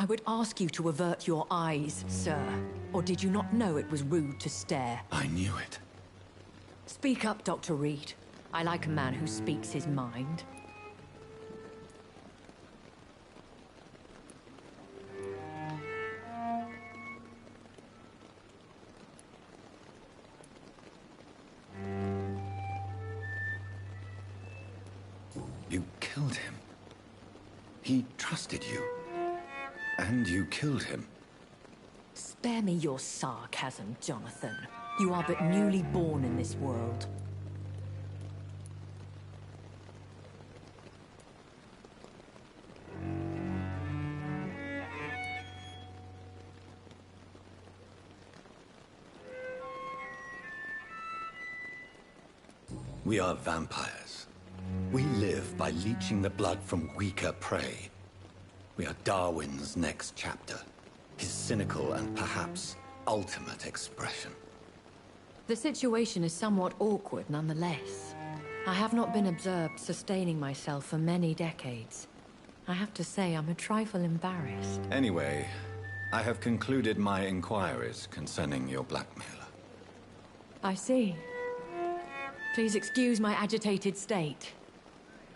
I would ask you to avert your eyes, sir. Or did you not know it was rude to stare? I knew it. Speak up, Dr. Reed. I like a man who speaks his mind. You killed him. He trusted you. And you killed him. Spare me your sarcasm, Jonathan. You are but newly born in this world. We are vampires. We live by leeching the blood from weaker prey. We are Darwin's next chapter. His cynical and perhaps ultimate expression. The situation is somewhat awkward nonetheless. I have not been observed sustaining myself for many decades. I have to say I'm a trifle embarrassed. Anyway, I have concluded my inquiries concerning your blackmailer. I see. Please excuse my agitated state.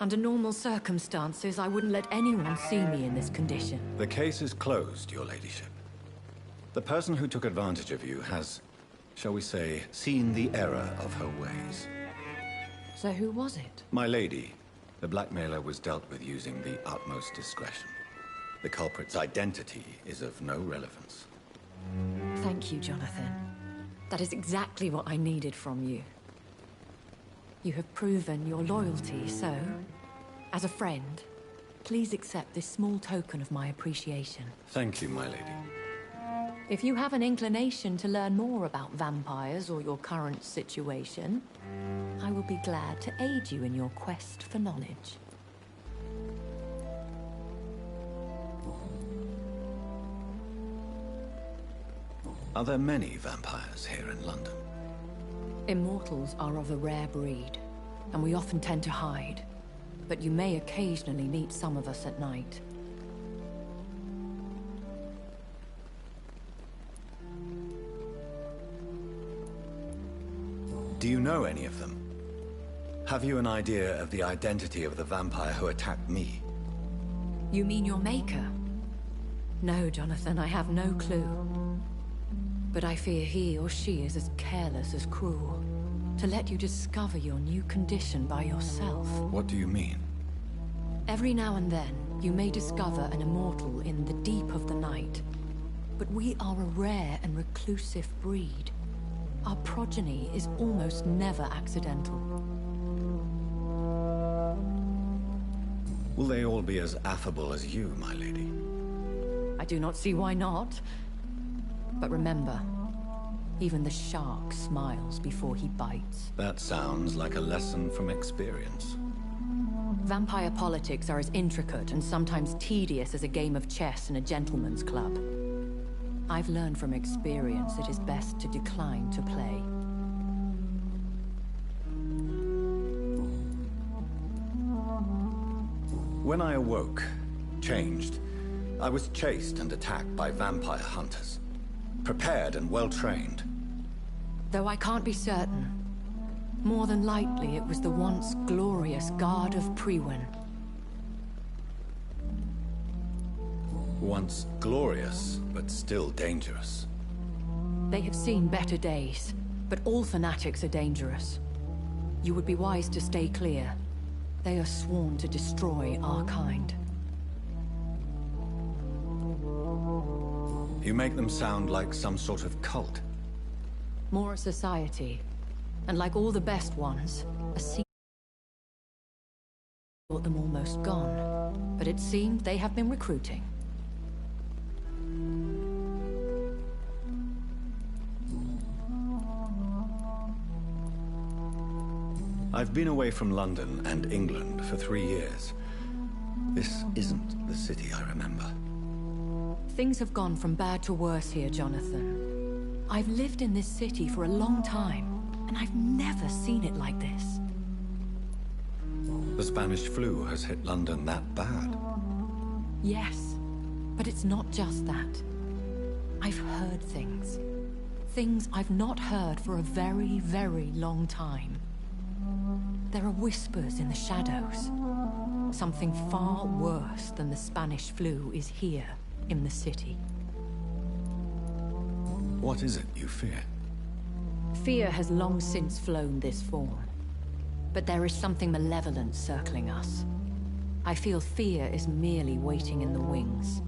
Under normal circumstances, I wouldn't let anyone see me in this condition. The case is closed, your ladyship. The person who took advantage of you has, shall we say, seen the error of her ways. So who was it? My lady, the blackmailer was dealt with using the utmost discretion. The culprit's identity is of no relevance. Thank you, Jonathan. That is exactly what I needed from you. You have proven your loyalty, so, as a friend, please accept this small token of my appreciation. Thank you, my lady. If you have an inclination to learn more about vampires or your current situation, I will be glad to aid you in your quest for knowledge. Are there many vampires here in London? Immortals are of a rare breed, and we often tend to hide. But you may occasionally meet some of us at night. Do you know any of them? Have you an idea of the identity of the vampire who attacked me? You mean your maker? No, Jonathan, I have no clue. But I fear he or she is as careless as cruel. To let you discover your new condition by yourself. What do you mean? Every now and then, you may discover an immortal in the deep of the night. But we are a rare and reclusive breed. Our progeny is almost never accidental. Will they all be as affable as you, my lady? I do not see why not. But remember, even the shark smiles before he bites. That sounds like a lesson from experience. Vampire politics are as intricate and sometimes tedious as a game of chess in a gentleman's club. I've learned from experience it is best to decline to play. When I awoke, changed, I was chased and attacked by vampire hunters. Prepared and well-trained. Though I can't be certain, more than likely it was the once glorious Guard of Priwen. Once glorious, but still dangerous. They have seen better days, but all fanatics are dangerous. You would be wise to stay clear. They are sworn to destroy our kind. You make them sound like some sort of cult. More a society. And like all the best ones, a secret thought them almost gone. But it seemed they have been recruiting. I've been away from London and England for 3 years. This isn't the city I remember. Things have gone from bad to worse here, Jonathan. I've lived in this city for a long time, and I've never seen it like this. The Spanish flu has hit London that bad. Yes, But it's not just that. I've heard things. Things I've not heard for a very, very long time. There are whispers in the shadows. Something far worse than the Spanish flu is here in the city. What is it you fear? Fear has long since flown this form. But there is something malevolent circling us. I feel fear is merely waiting in the wings.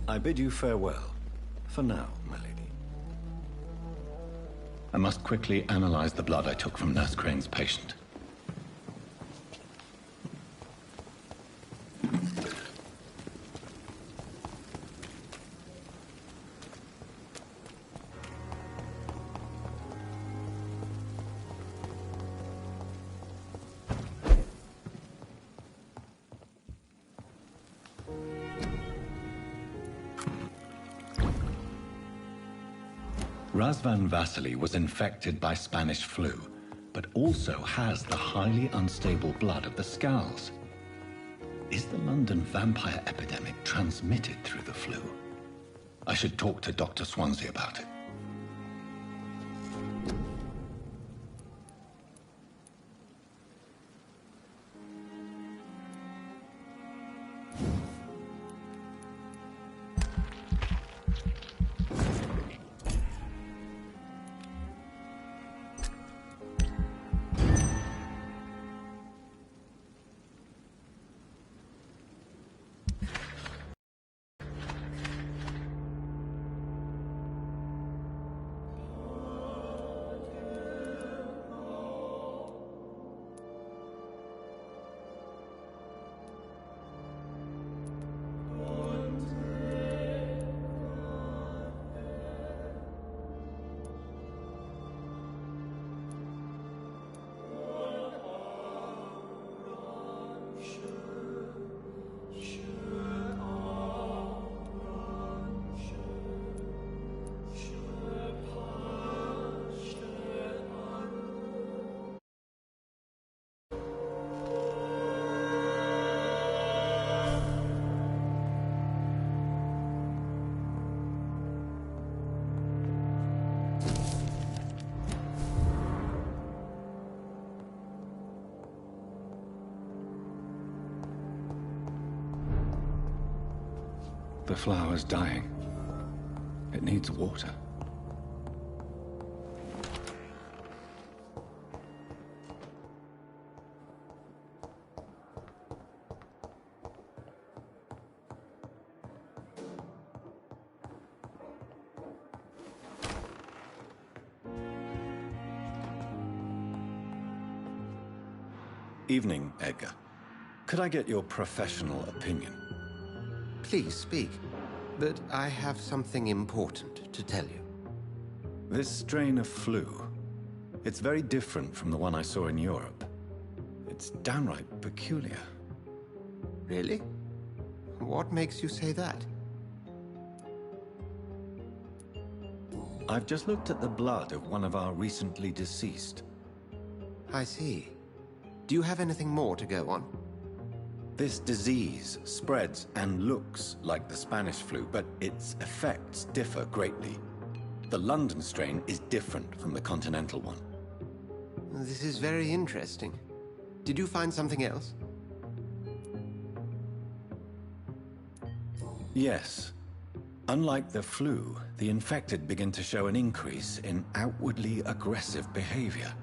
I bid you farewell. For now, my lady. I must quickly analyze the blood I took from Nurse Crane's patient. Razvan Vasily was infected by Spanish flu, but also has the highly unstable blood of the Scows. Is the London vampire epidemic transmitted through the flu? I should talk to Dr. Swansea about it. The flower's dying. It needs water. Evening, Edgar. Could I get your professional opinion? Please speak, but I have something important to tell you. This strain of flu, it's very different from the one I saw in Europe. It's downright peculiar. Really? What makes you say that? I've just looked at the blood of one of our recently deceased. I see. Do you have anything more to go on? This disease spreads and looks like the Spanish flu, but its effects differ greatly. The London strain is different from the continental one. This is very interesting. Did you find something else? Yes. Unlike the flu, the infected begin to show an increase in outwardly aggressive behavior.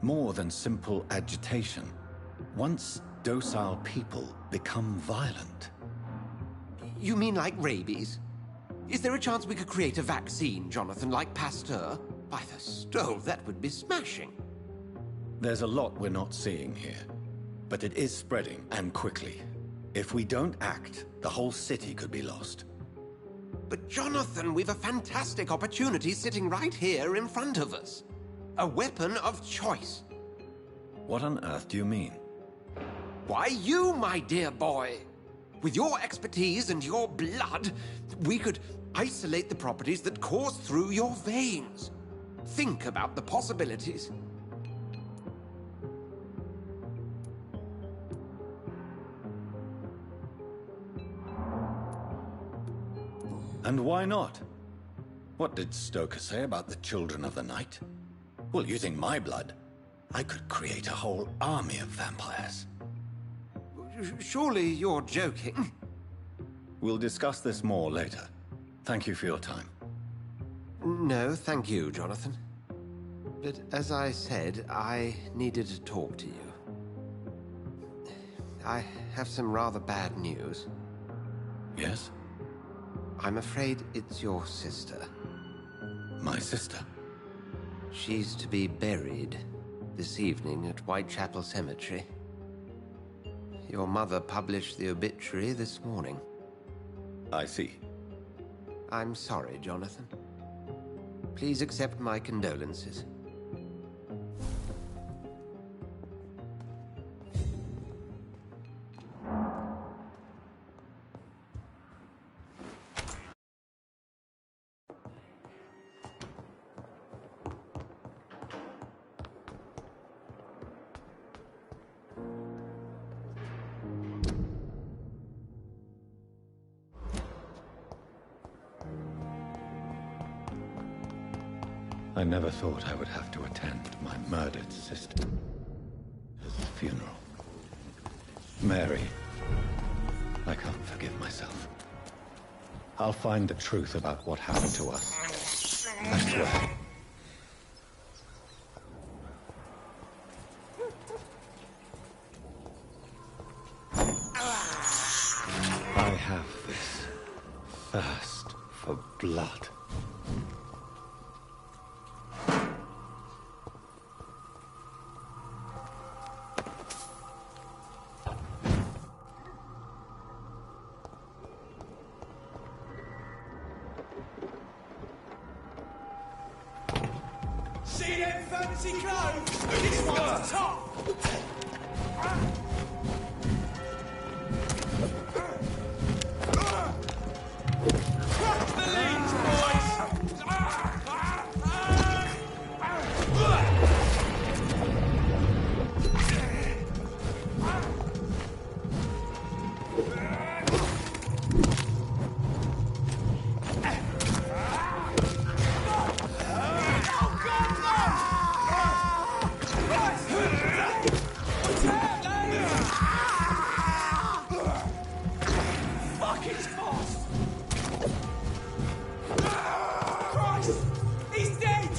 More than simple agitation. Once docile people become violent. You mean like rabies? Is there a chance we could create a vaccine, Jonathan, like Pasteur? By the stove, that would be smashing. There's a lot we're not seeing here, but it is spreading, and quickly. If we don't act, the whole city could be lost. But Jonathan, we've a fantastic opportunity sitting right here in front of us. A weapon of choice. What on earth do you mean? Why, you, my dear boy. With your expertise and your blood, we could isolate the properties that course through your veins. Think about the possibilities. And why not? What did Stoker say about the Children of the Night? Well, using my blood, I could create a whole army of vampires. Surely you're joking. We'll discuss this more later. Thank you for your time. No, thank you, Jonathan. But as I said, I needed to talk to you. I have some rather bad news. Yes? I'm afraid it's your sister. My sister? She's to be buried this evening at Whitechapel Cemetery. Your mother published the obituary this morning. I see. I'm sorry, Jonathan. Please accept my condolences. I never thought I would have to attend my murdered sister's funeral. Mary, I can't forgive myself. I'll find the truth about what happened to us. I swear. I have this thirst for blood. See them fancy clothes? This one's top! Crush the leads, boys! Fuck, it's fast! Christ! He's dead!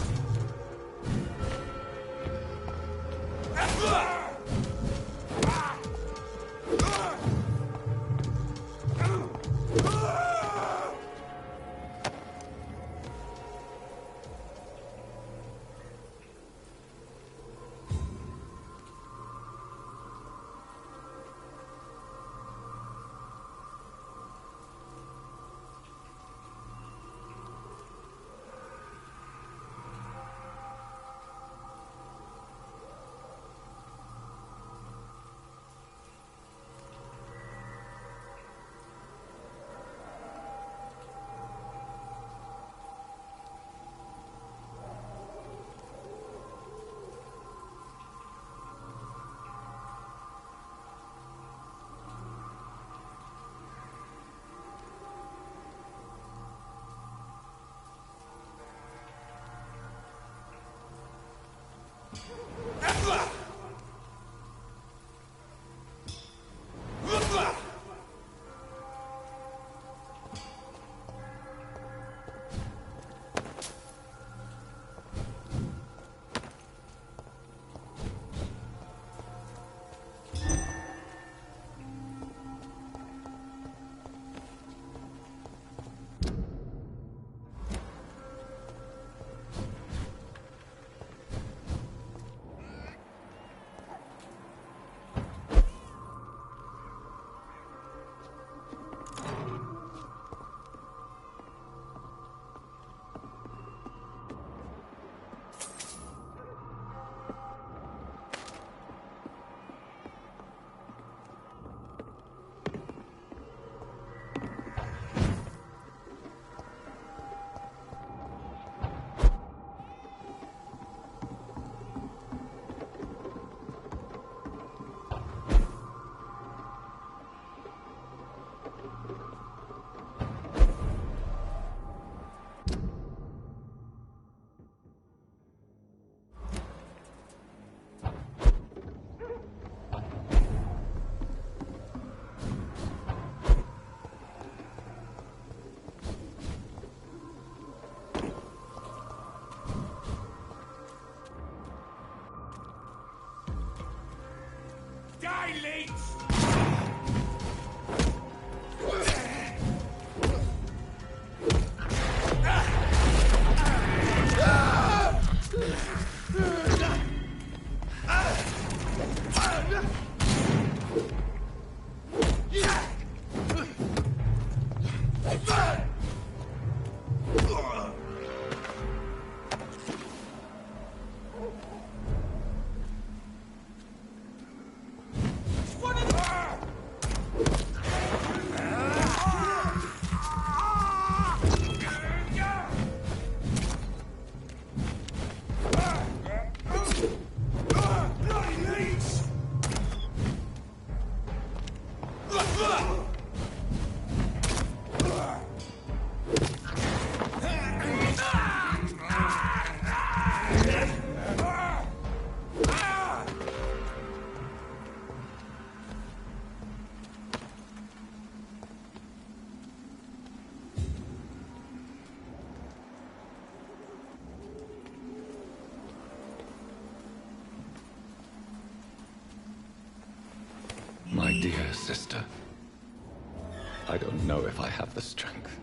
Dear sister, I don't know if I have the strength.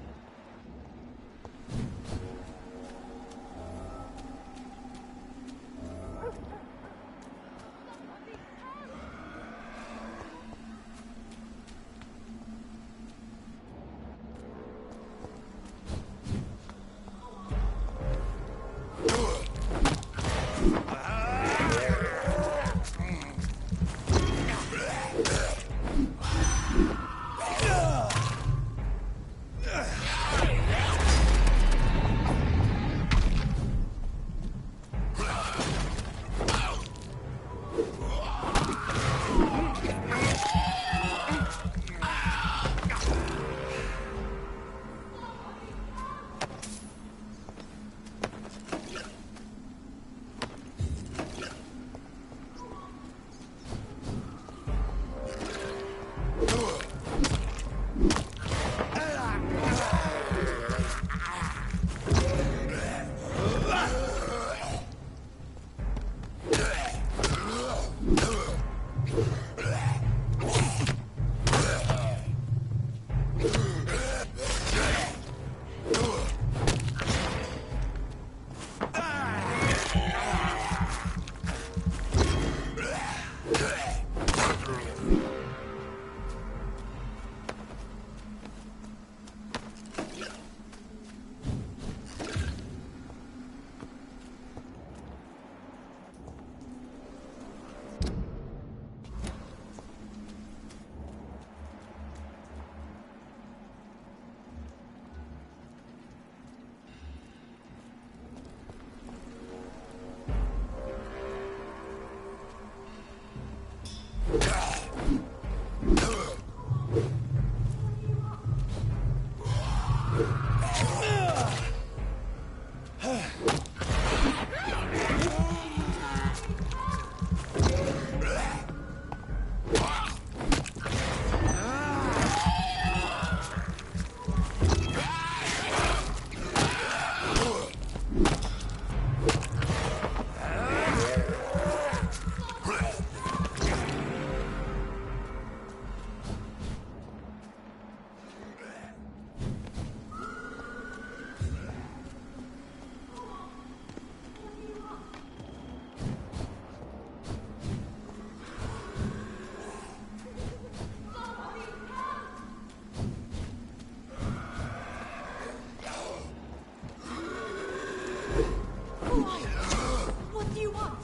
What do you want?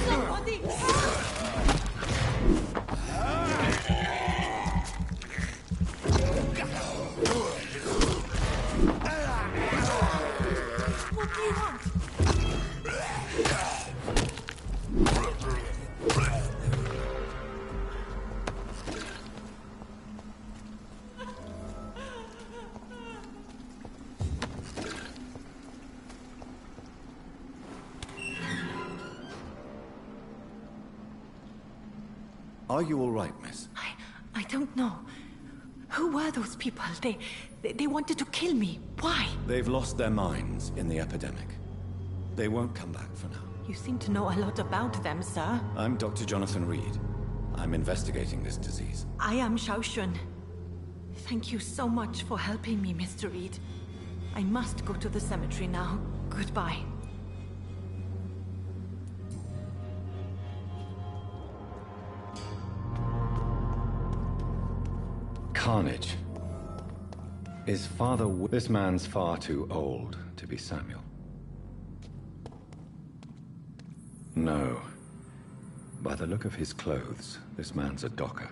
Somebody! What do you want? Are you all right, miss? I don't know. Who were those people? They wanted to kill me. Why? They've lost their minds in the epidemic. They won't come back for now. You seem to know a lot about them, sir. I'm Dr. Jonathan Reed. I'm investigating this disease. I am Xiaoxun. Thank you so much for helping me, Mr. Reed. I must go to the cemetery now. Goodbye. Carnage. Is Father... This man's far too old to be Samuel. No. By the look of his clothes, this man's a docker.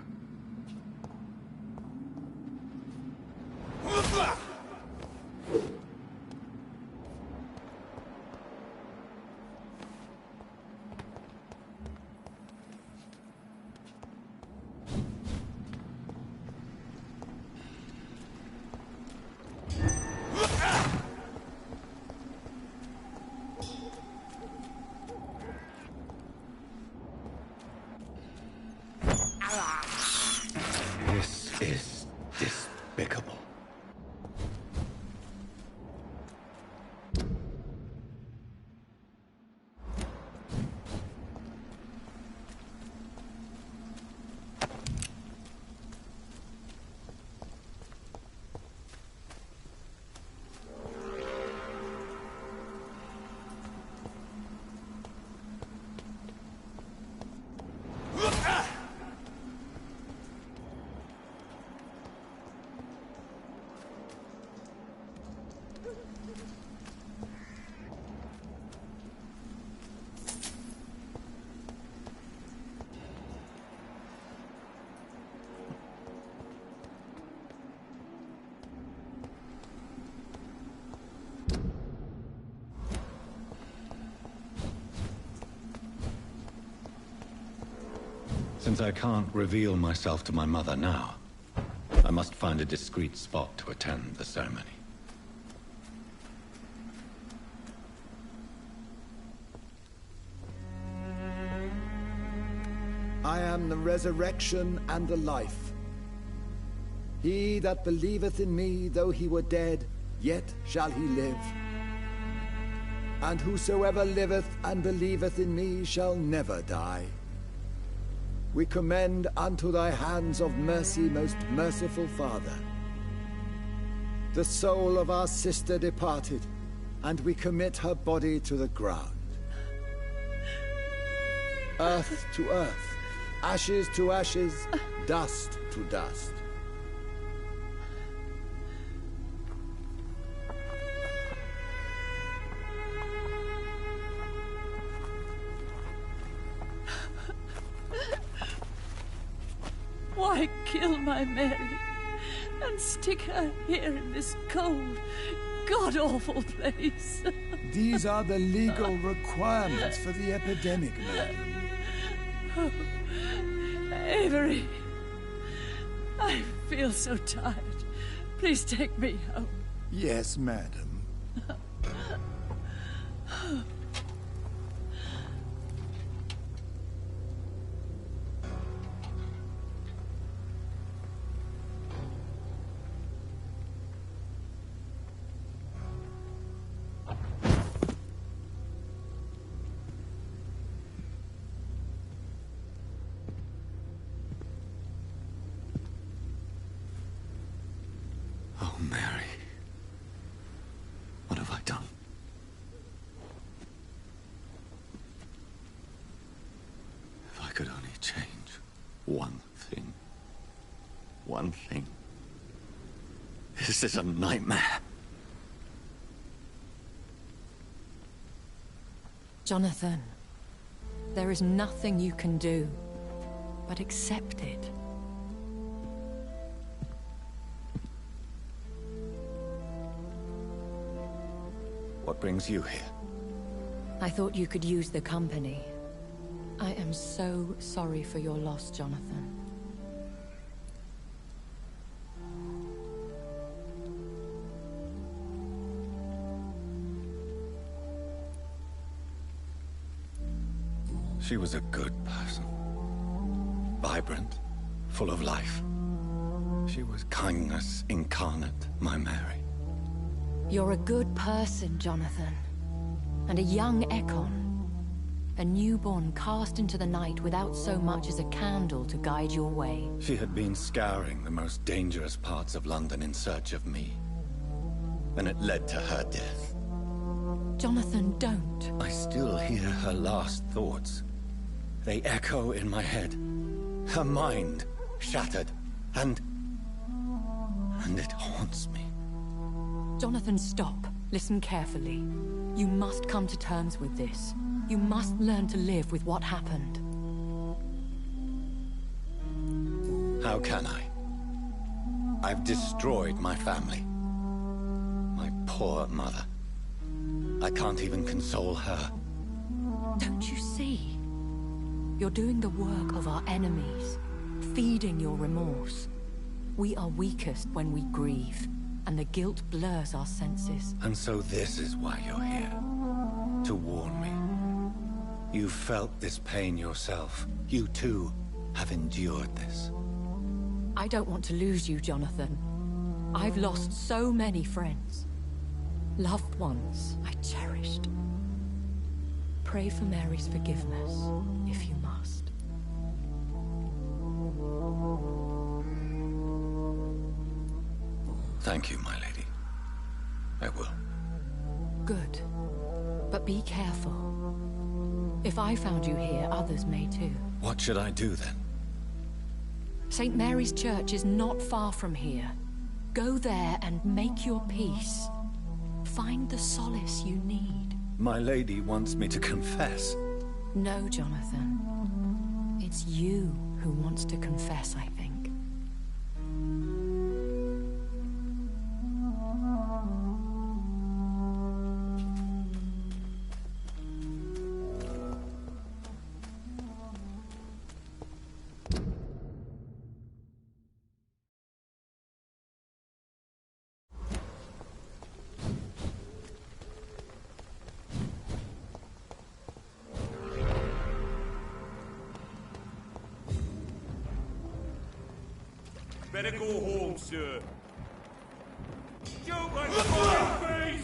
means I can't reveal myself to my mother now. I must find a discreet spot to attend the ceremony. I am the resurrection and the life. He that believeth in me, though he were dead, yet shall he live. And whosoever liveth and believeth in me shall never die. We commend unto thy hands of mercy, most merciful Father, the soul of our sister departed, and we commit her body to the ground. Earth to earth, ashes to ashes, dust to dust. Why kill my Mary and stick her here in this cold, god-awful place? These are the legal requirements for the epidemic, madam. Oh, Avery, I feel so tired. Please take me home. Yes, madam. Oh, Mary. What have I done? If I could only change one thing. One thing. This is a nightmare. Jonathan, there is nothing you can do but accept it. What brings you here? I thought you could use the company. I am so sorry for your loss, Jonathan. She was a good person. Vibrant, full of life. She was kindness incarnate, my Mary. You're a good person, Jonathan. And a young Ekon. A newborn cast into the night without so much as a candle to guide your way. She had been scouring the most dangerous parts of London in search of me. And it led to her death. Jonathan, don't. I still hear her last thoughts. They echo in my head. Her mind shattered, and it haunts me. Jonathan, stop. Listen carefully. You must come to terms with this. You must learn to live with what happened. How can I? I've destroyed my family. My poor mother. I can't even console her. Don't you see? You're doing the work of our enemies, feeding your remorse. We are weakest when we grieve, and the guilt blurs our senses. And so this is why you're here. To warn me. You've felt this pain yourself. You too have endured this. I don't want to lose you, Jonathan. I've lost so many friends. Loved ones I cherished. Pray for Mary's forgiveness, if you must. Thank you, my lady. I will. Good. But be careful. If I found you here, others may too. What should I do then? St. Mary's Church is not far from here. Go there and make your peace. Find the solace you need. My lady wants me to confess. No, Jonathan. It's you who wants to confess, I think. better go home, sir. Shoot my face!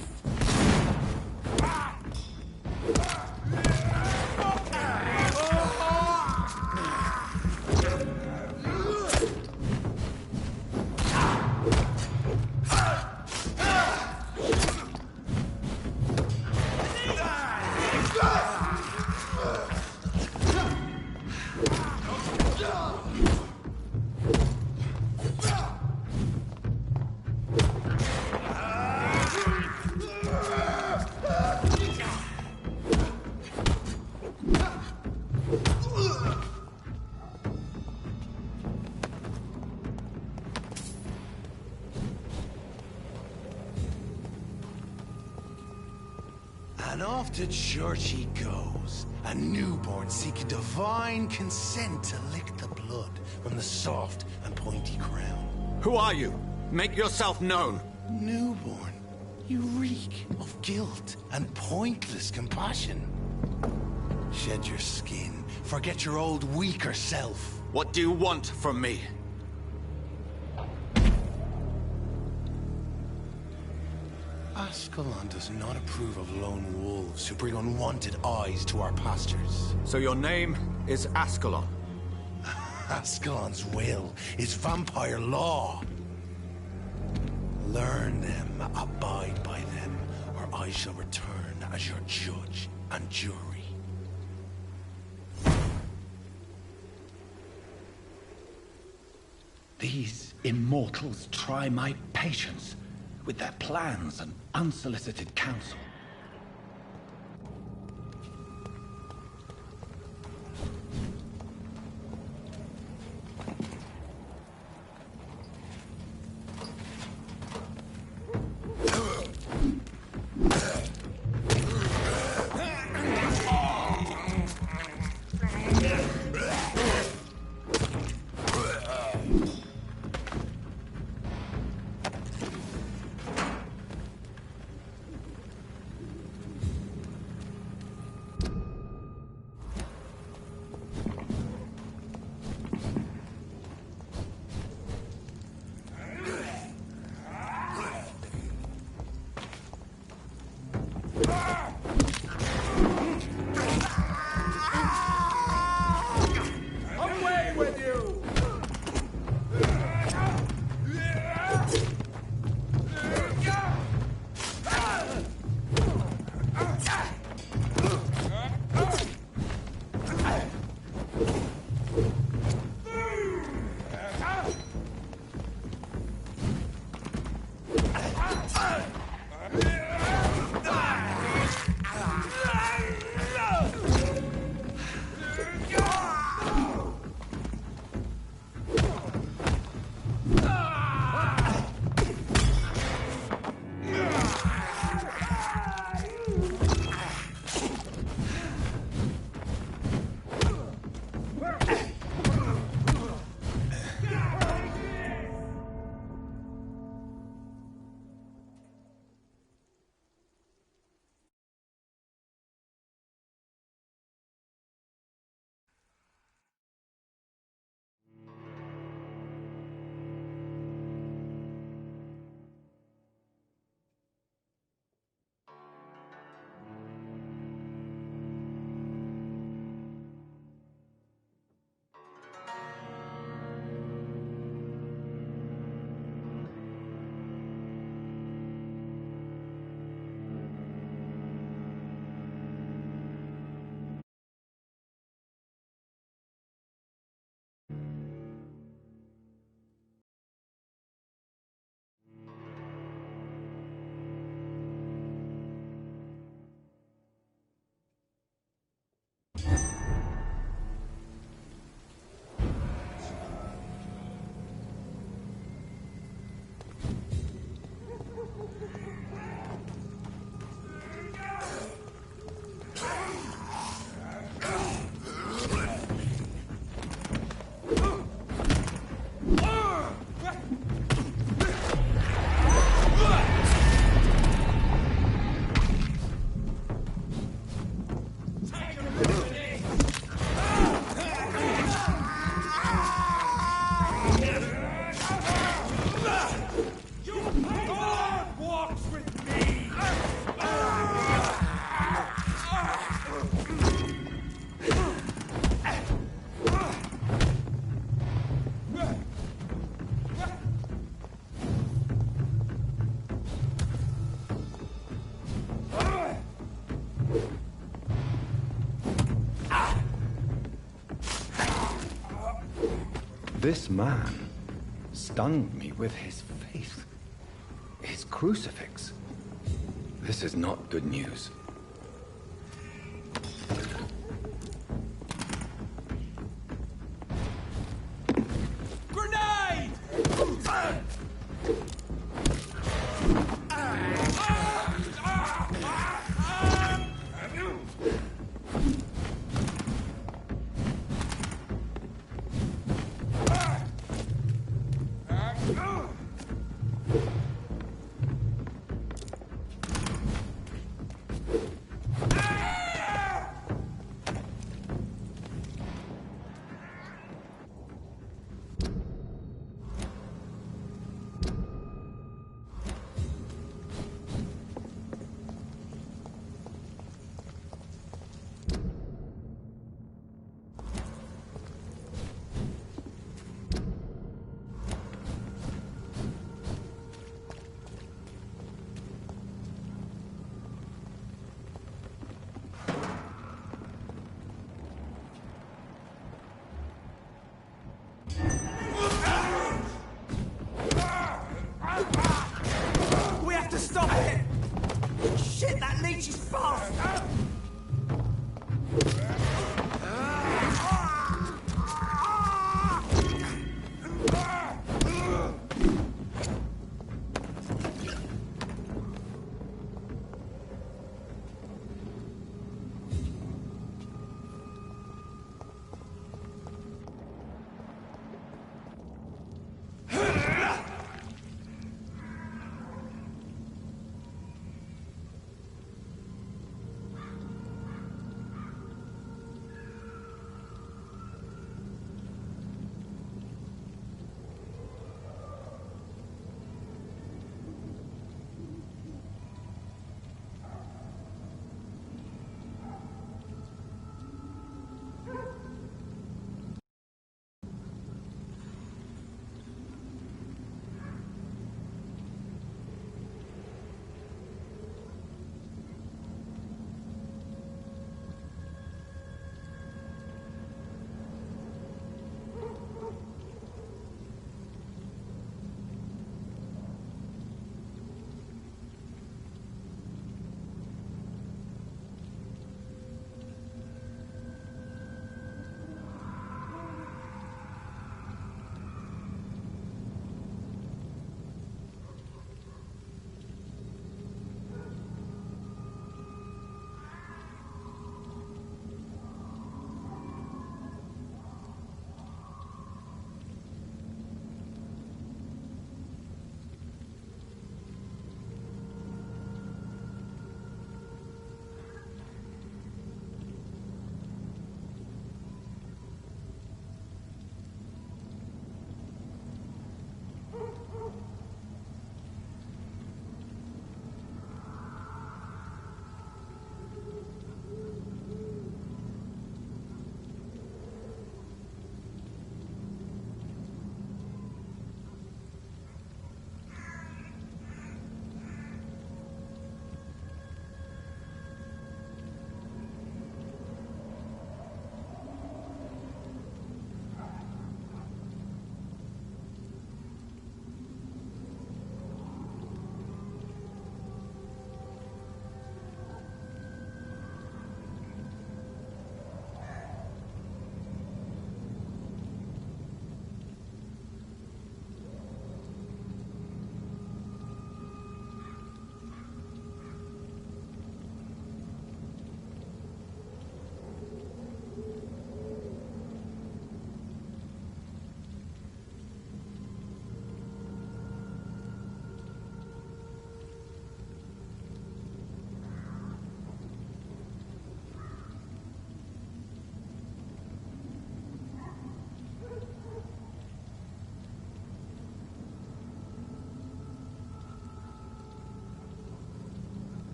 And off to church he goes, a newborn seeking divine consent to lick the blood from the soft and pointy crown. Who are you? Make yourself known. Newborn, you reek of guilt and pointless compassion. Shed your skin, forget your old weaker self. What do you want from me? Ascalon does not approve of lone wolves who bring unwanted eyes to our pastures. So your name is Ascalon? Ascalon's will is vampire law. Learn them, abide by them, or I shall return as your judge and jury. These immortals try my patience with their plans and unsolicited counsel. Away with you! This man stunned me with his faith. His crucifix. This is not good news. Grenade! We have to stop it! Shit, that leech is fast!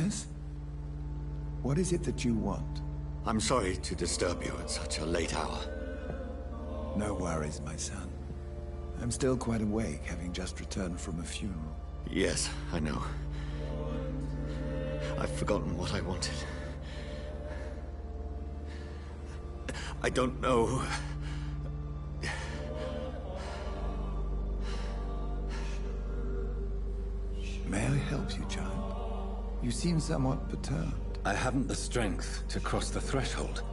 Yes? What is it that you want? I'm sorry to disturb you at such a late hour. No worries, my son. I'm still quite awake, having just returned from a funeral. Yes, I know. I've forgotten what I wanted. I don't know. May I help you, child? You seem somewhat perturbed. I haven't the strength to cross the threshold.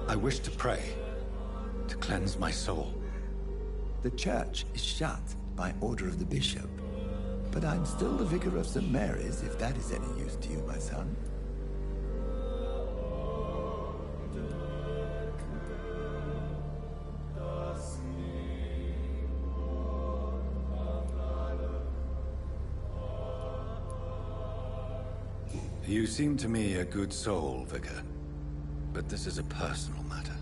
I wish to pray, to cleanse my soul. The church is shut by order of the bishop. But I'm still the vicar of St. Mary's, if that is any use to you, my son. You seem to me a good soul, Vicar. But this is a personal matter.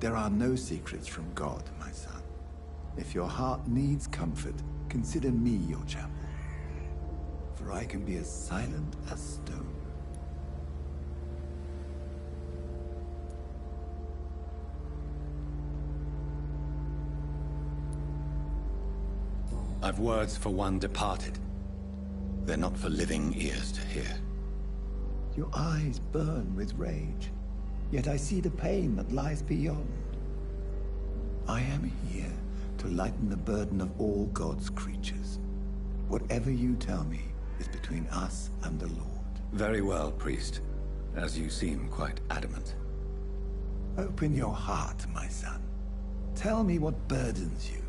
There are no secrets from God, my son. If your heart needs comfort, consider me your chapel. For I can be as silent as stone. I've words for one departed. They're not for living ears to hear. Your eyes burn with rage, yet I see the pain that lies beyond. I am here to lighten the burden of all God's creatures. Whatever you tell me is between us and the Lord. Very well, priest. As you seem quite adamant. Open your heart, my son. Tell me what burdens you.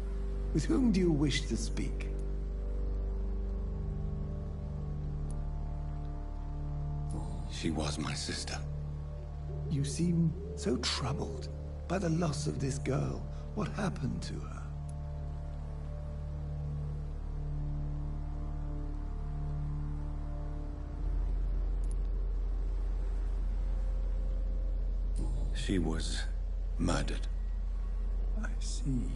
With whom do you wish to speak? She was my sister. You seem so troubled by the loss of this girl. What happened to her? She was murdered. I see.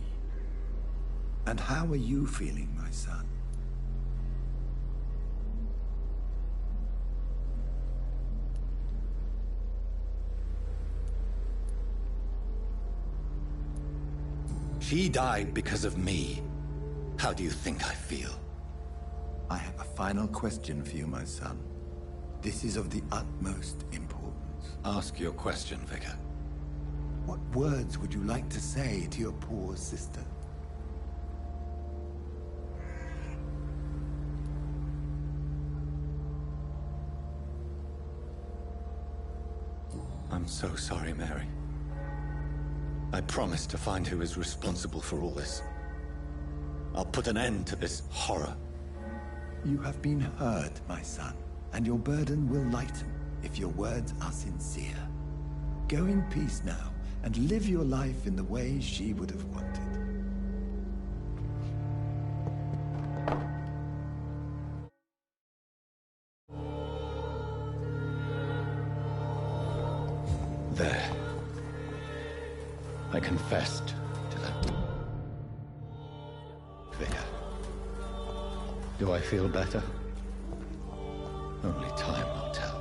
And how are you feeling, my son? She died because of me. How do you think I feel? I have a final question for you, my son. This is of the utmost importance. Ask your question, Vicar. What words would you like to say to your poor sister? I'm so sorry, Mary. I promise to find who is responsible for all this. I'll put an end to this horror. You have been heard, my son, and your burden will lighten if your words are sincere. Go in peace now, and live your life in the way she would have wanted. There. I confessed to them. Vicar. Do I feel better? Only time will tell.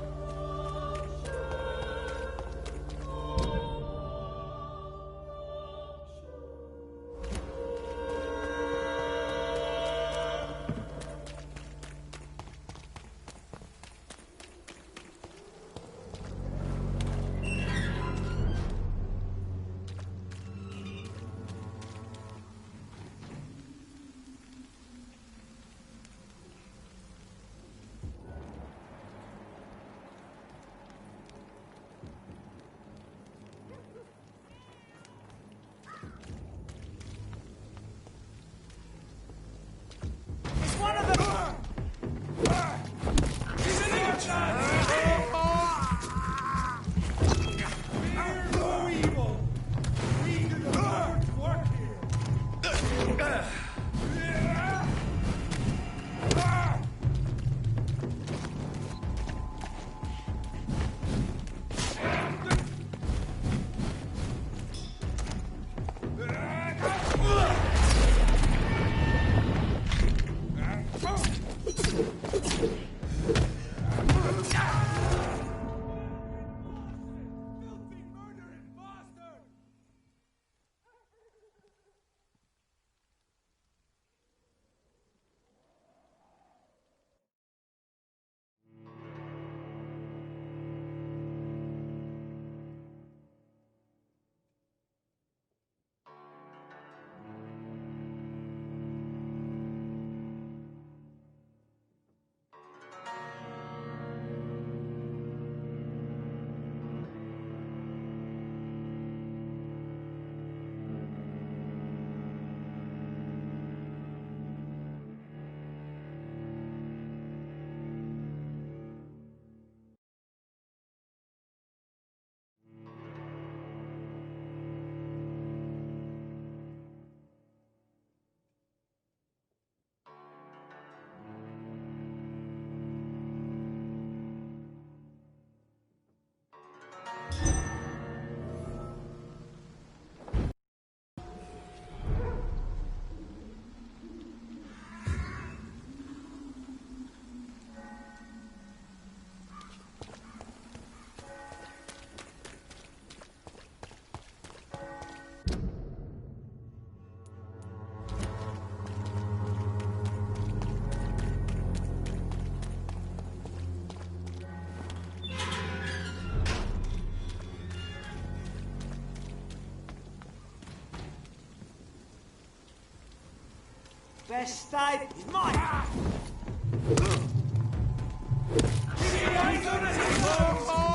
Best state is mine.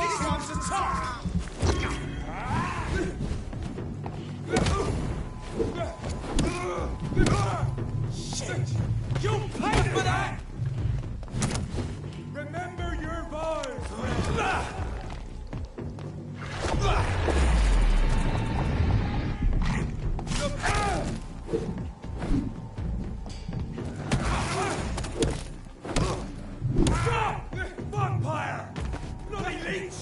This comes to top. Shit! You paid for that! Remember your vows! Vampyr! Bloody leech!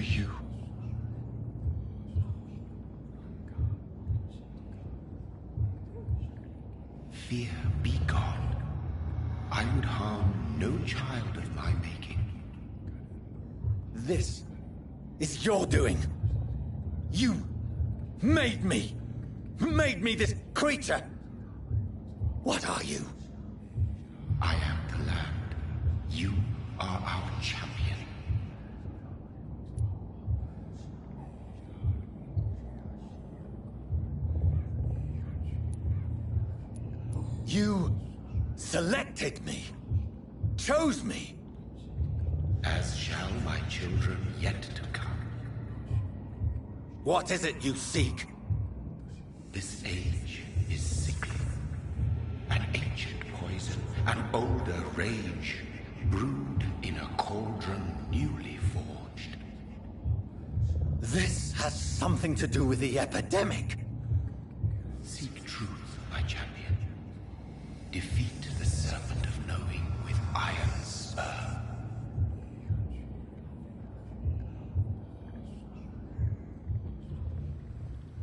for you. Fear be gone. I would harm no child of my making. This is your doing. You made me. Made me this creature. What are you? I am the land. You are our champion. You selected me. Chose me. As shall my children yet to come. What is it you seek? This age is sickly. An ancient poison, an older rage, brewed in a cauldron newly forged. This has something to do with the epidemic. Seek truth, my champion. Defeat the serpent of knowing with iron spur.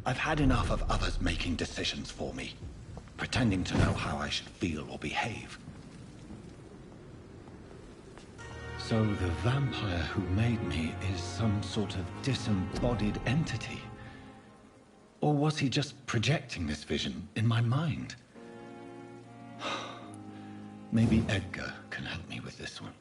I've had enough of others making decisions for me, pretending to know how I should feel or behave. So the vampire who made me is some sort of disembodied entity? Or was he just projecting this vision in my mind? Maybe Edgar can help me with this one.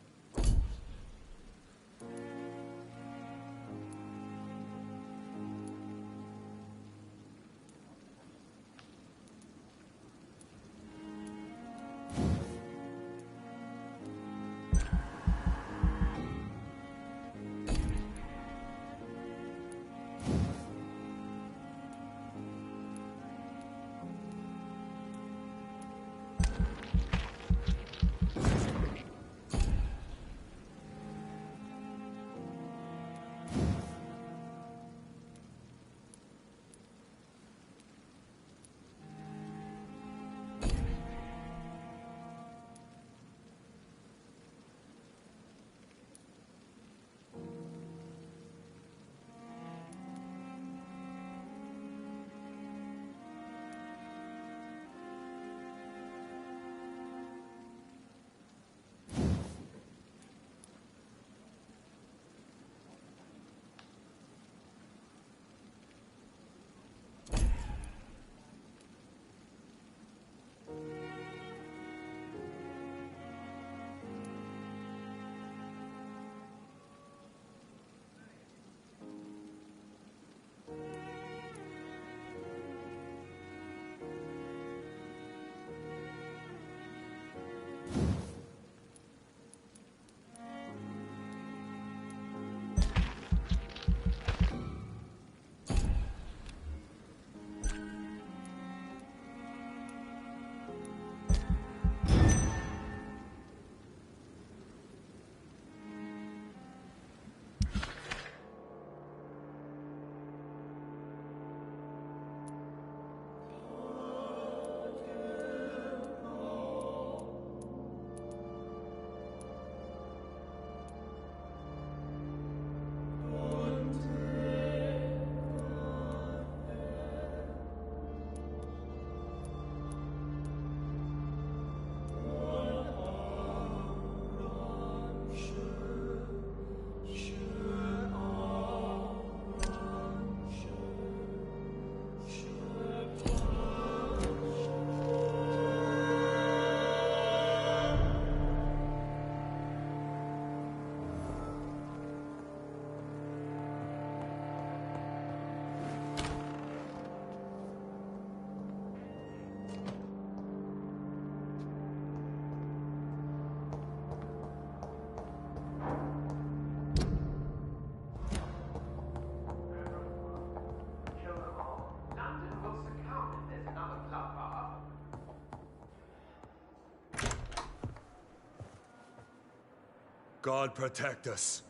God protect us.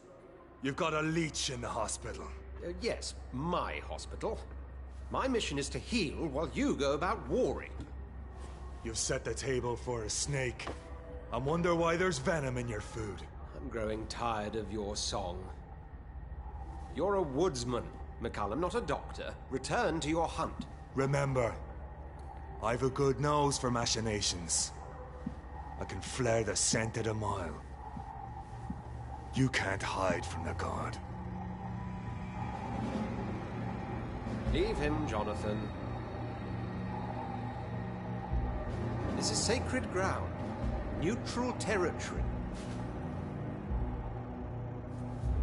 You've got a leech in the hospital. Yes, my hospital. My mission is to heal while you go about warring. You've set the table for a snake. I wonder why there's venom in your food. I'm growing tired of your song. You're a woodsman, McCallum, not a doctor. Return to your hunt. Remember, I've a good nose for machinations. I can flare the scent at a mile. You can't hide from the god. Leave him, Jonathan. This is sacred ground. Neutral territory.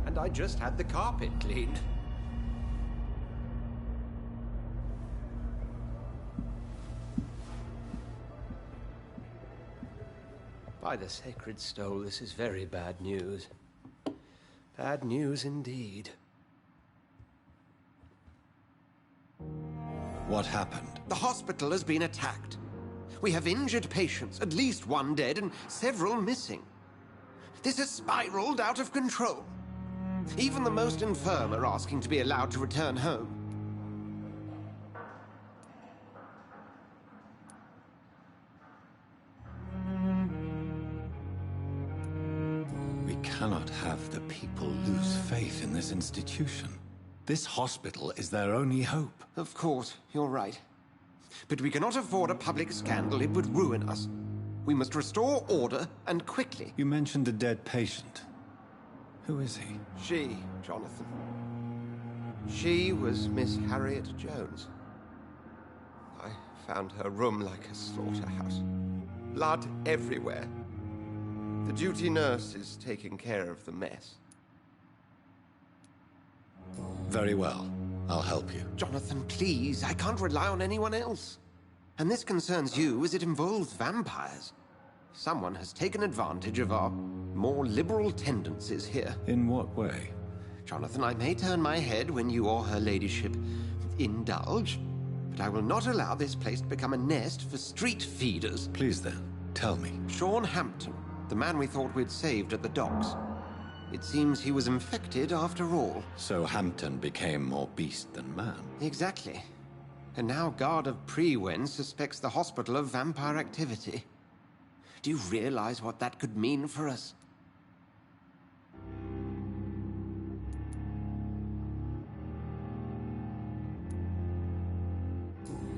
And I just had the carpet cleaned. By the sacred stole, this is very bad news. Bad news indeed. What happened? The hospital has been attacked. We have injured patients, at least one dead and several missing. This has spiraled out of control. Even the most infirm are asking to be allowed to return home. We cannot have the people lose faith in this institution. This hospital is their only hope. Of course, you're right. But we cannot afford a public scandal. It would ruin us. We must restore order, and quickly. You mentioned a dead patient. Who is he? She, Jonathan. She was Miss Harriet Jones. I found her room like a slaughterhouse. Blood everywhere. The duty nurse is taking care of the mess. Very well. I'll help you. Jonathan, please. I can't rely on anyone else. And this concerns you as it involves vampires. Someone has taken advantage of our more liberal tendencies here. In what way? Jonathan, I may turn my head when you or her ladyship indulge, but I will not allow this place to become a nest for street feeders. Please then, tell me. Sean Hampton, the man we thought we'd saved at the docks. It seems he was infected after all. So Hampton became more beast than man. Exactly. And now Guard of Prewen suspects the hospital of vampire activity. Do you realize what that could mean for us?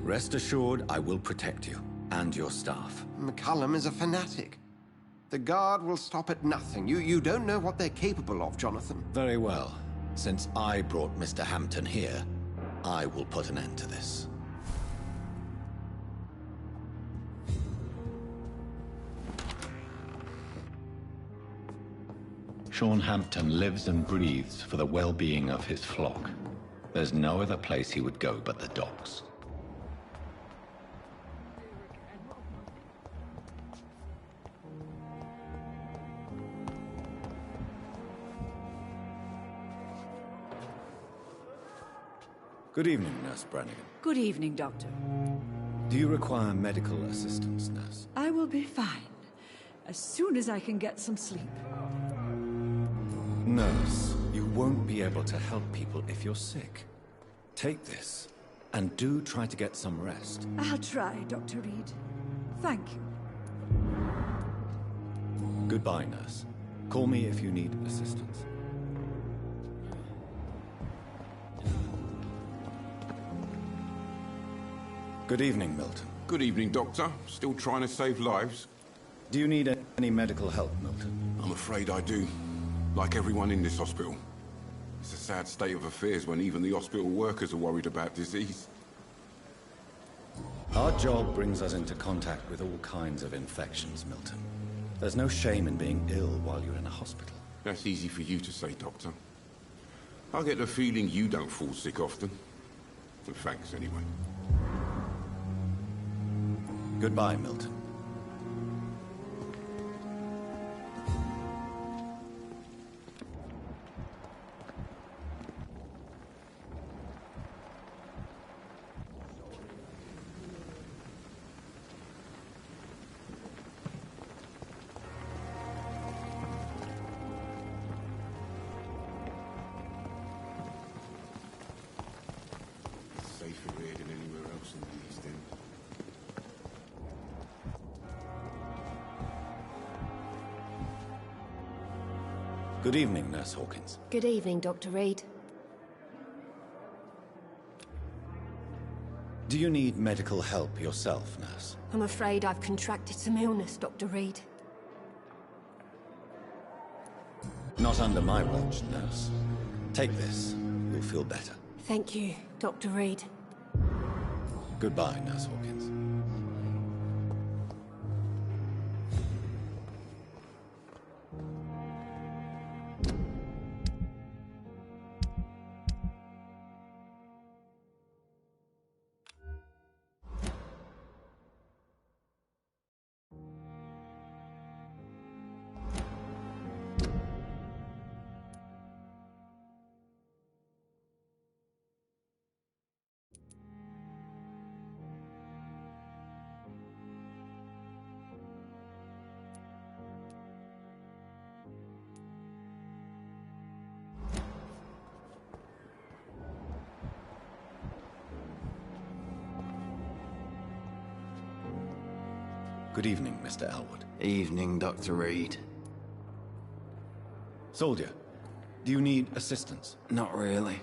Rest assured, I will protect you and your staff. McCallum is a fanatic. The Guard will stop at nothing. You don't know what they're capable of, Jonathan. Very well. Since I brought Mr. Hampton here, I will put an end to this. Sean Hampton lives and breathes for the well-being of his flock. There's no other place he would go but the docks. Good evening, Nurse Brannigan. Good evening, Doctor. Do you require medical assistance, Nurse? I will be fine, as soon as I can get some sleep. Nurse, you won't be able to help people if you're sick. Take this, and do try to get some rest. I'll try, Dr. Reed. Thank you. Goodbye, Nurse. Call me if you need assistance. Good evening, Milton. Good evening, Doctor. Still trying to save lives? Do you need any medical help, Milton? I'm afraid I do. Like everyone in this hospital. It's a sad state of affairs when even the hospital workers are worried about disease. Our job brings us into contact with all kinds of infections, Milton. There's no shame in being ill while you're in a hospital. That's easy for you to say, Doctor. I get the feeling you don't fall sick often. But thanks, anyway. Goodbye, Milton. Safer here than anywhere else in the East End. Good evening, Nurse Hawkins. Good evening, Dr. Reed. Do you need medical help yourself, nurse? I'm afraid I've contracted some illness, Dr. Reed. Not under my watch, nurse. Take this. You'll feel better. Thank you, Dr. Reed. Goodbye, Nurse Hawkins. Good evening, Mr. Elwood. Evening, Dr. Reed. Soldier, do you need assistance? Not really.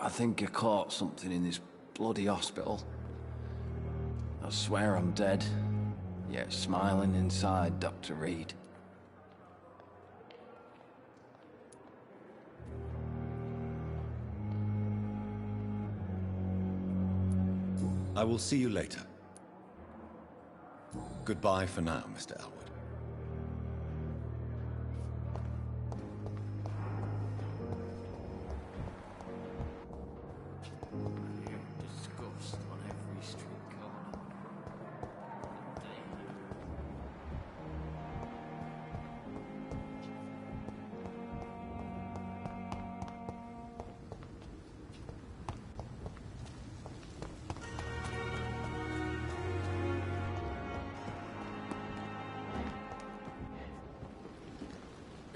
I think I caught something in this bloody hospital. I swear I'm dead, yet smiling inside, Dr. Reed. I will see you later. Goodbye for now, Mr. Elwood. Disgust on every street corner.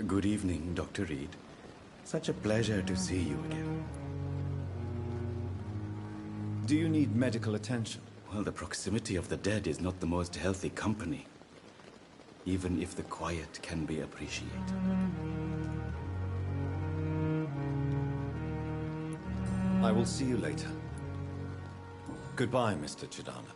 Good evening, Dr. Reed. Such a pleasure to see you again. Do you need medical attention? Well, the proximity of the dead is not the most healthy company, even if the quiet can be appreciated. I will see you later. Goodbye, Mr. Chidana.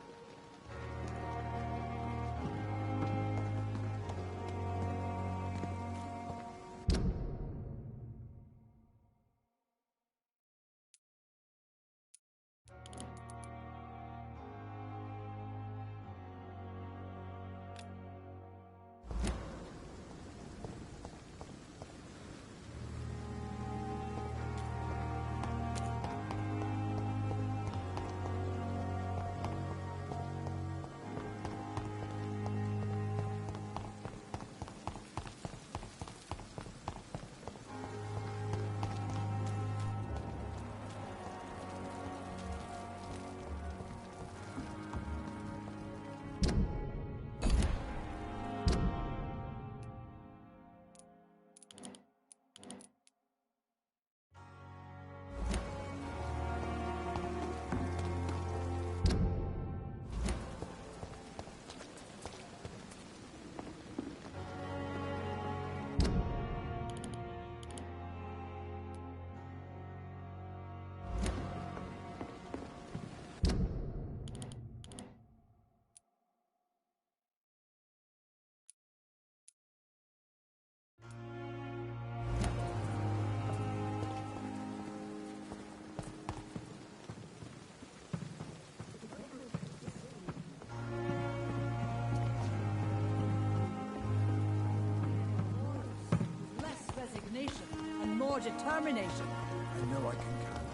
And more determination. I know I can count.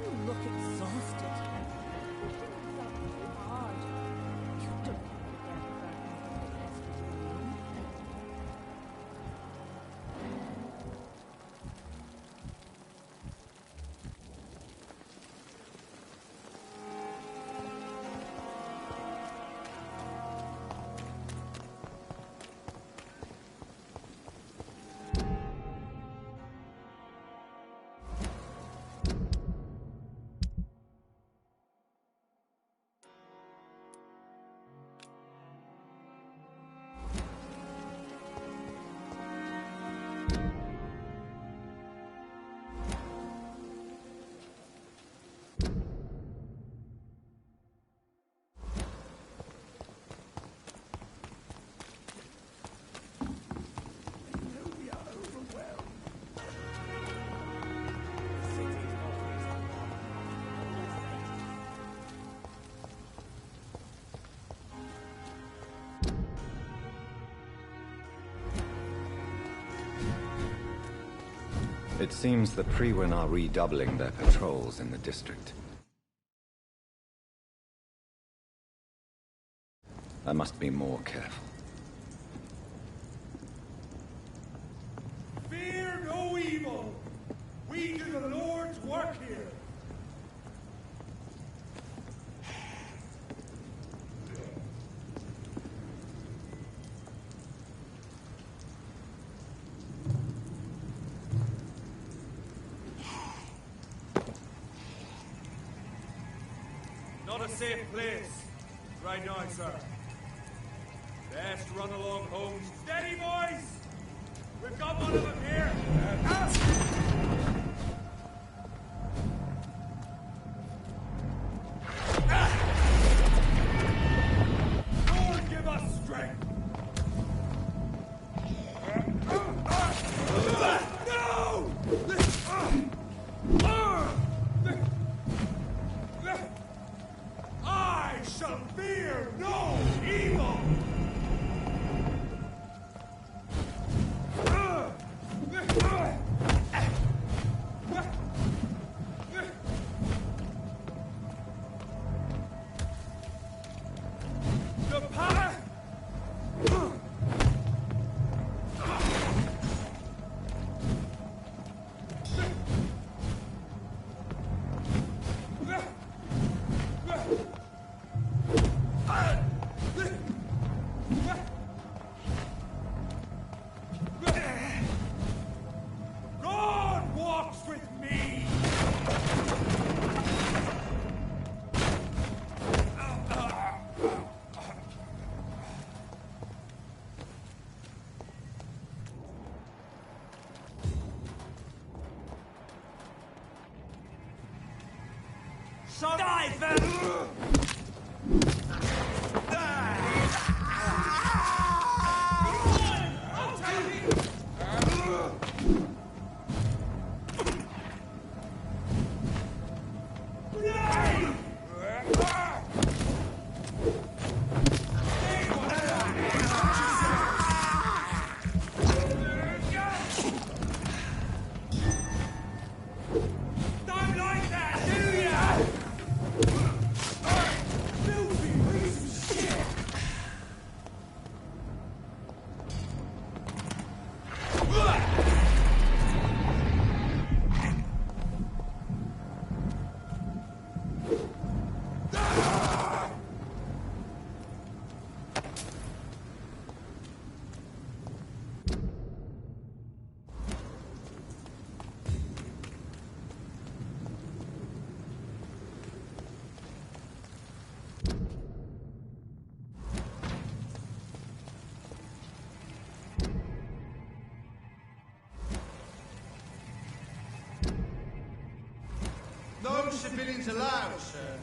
You look exhausted. Hard. You don't It seems the Priwen are redoubling their patrols in the district. I must be more careful. Fear no evil! We do the Lord's work here! Not a safe place. Right now, sir. Best run along home. Steady, boys! We've got one of them here! Lord, give us strength! No! I shall fear no evil! The power! God walks with me! Die, then! Don't like that, do ya? Filthy piece of shit! No civilians allowed, sir.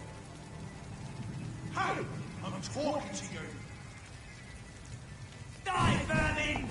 Hey! I'm talking to you! Die, vermin!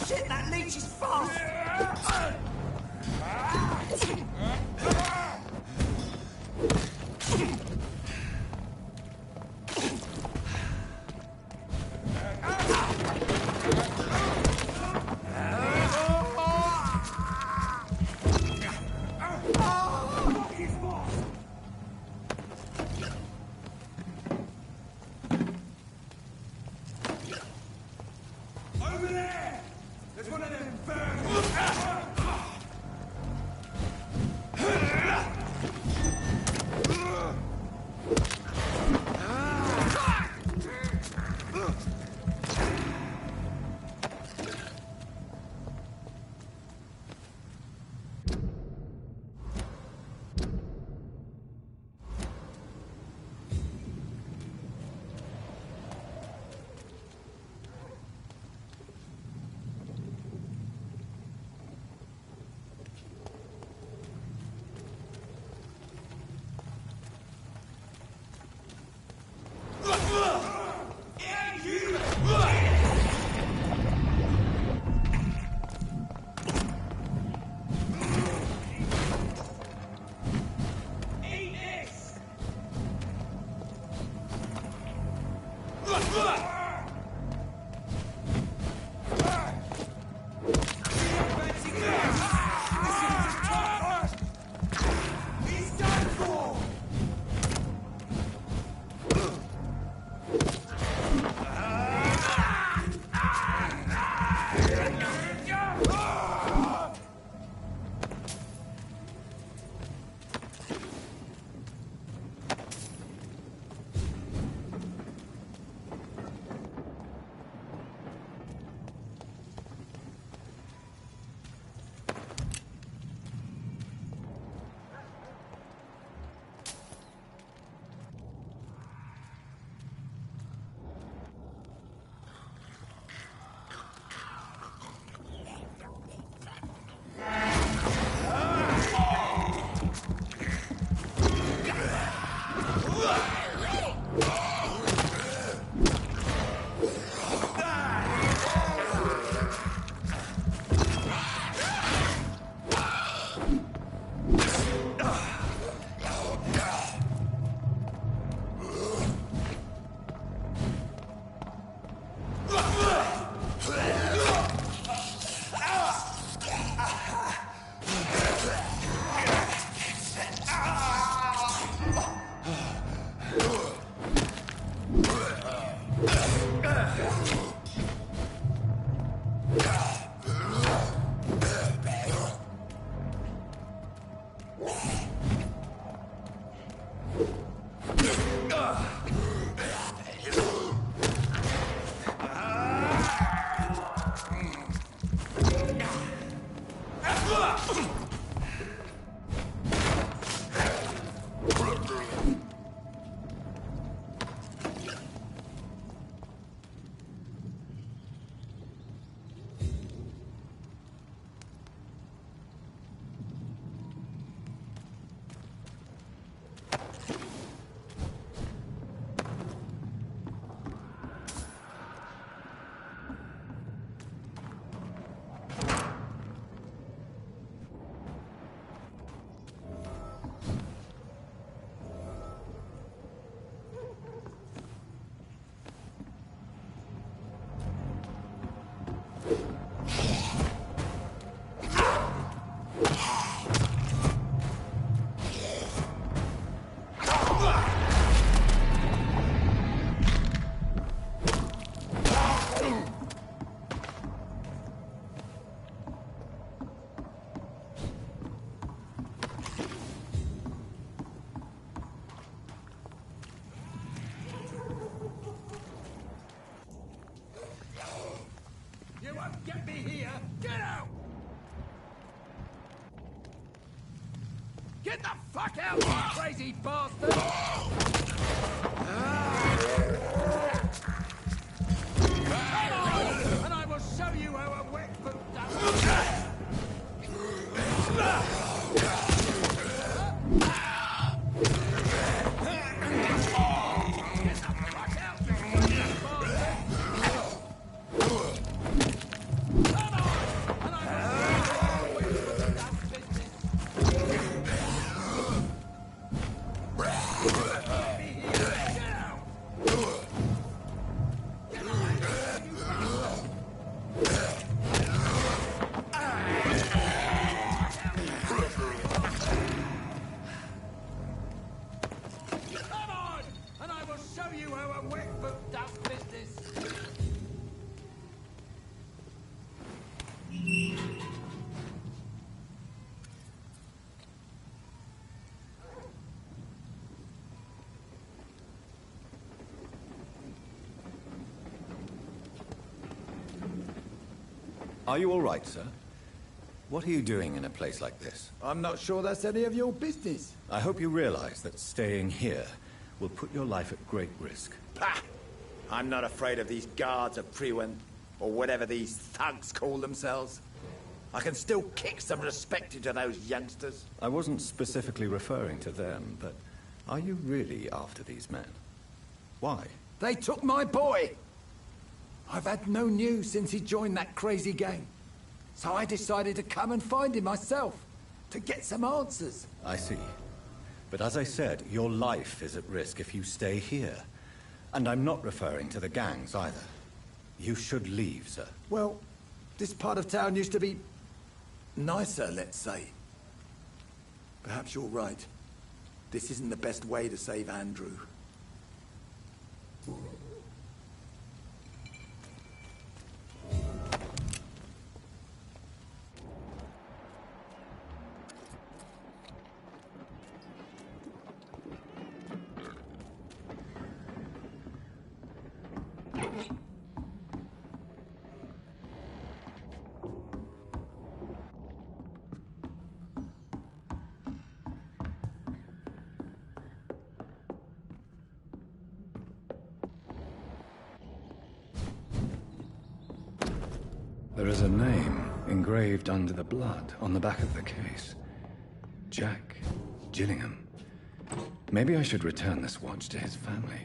Shit, that leech is fast! Over there! There's one of them vermin! Get me here! Get out! Get the fuck out, you crazy bastard! Come on, and I will show you how a wet foot does. Are you all right, sir? What are you doing in a place like this? I'm not sure that's any of your business. I hope you realize that staying here will put your life at great risk. Pah! I'm not afraid of these guards of Priwen, or whatever these thugs call themselves. I can still kick some respect into those youngsters. I wasn't specifically referring to them, but are you really after these men? Why? They took my boy! I've had no news since he joined that crazy gang. So I decided to come and find him myself, to get some answers. I see. But as I said, your life is at risk if you stay here. And I'm not referring to the gangs either. You should leave, sir. Well, this part of town used to be nicer, let's say. Perhaps you're right. This isn't the best way to save Andrew. There is a name engraved under the blood on the back of the case. Jack Gillingham. Maybe I should return this watch to his family.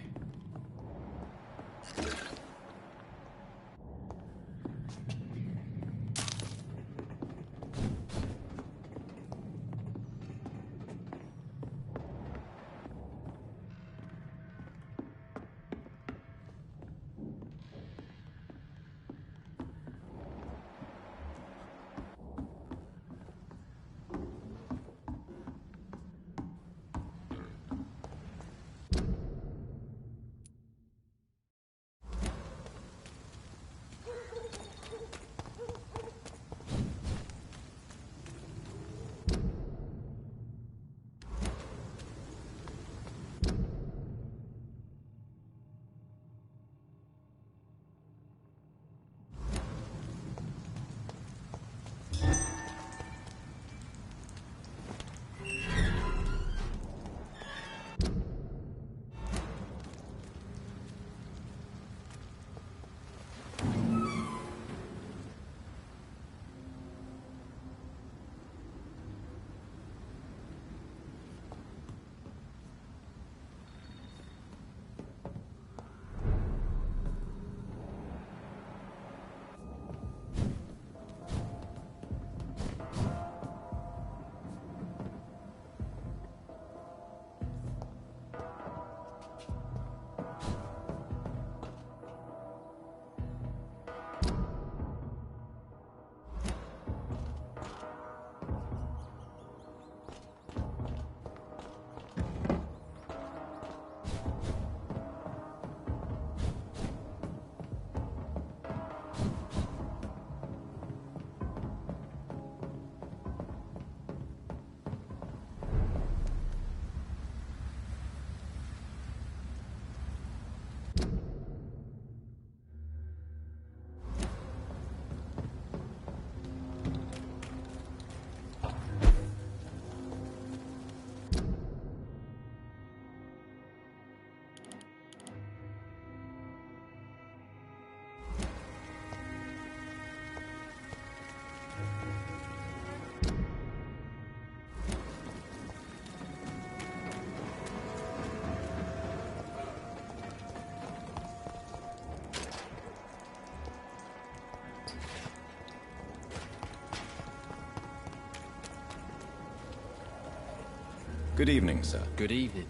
Good evening, sir. Good evening.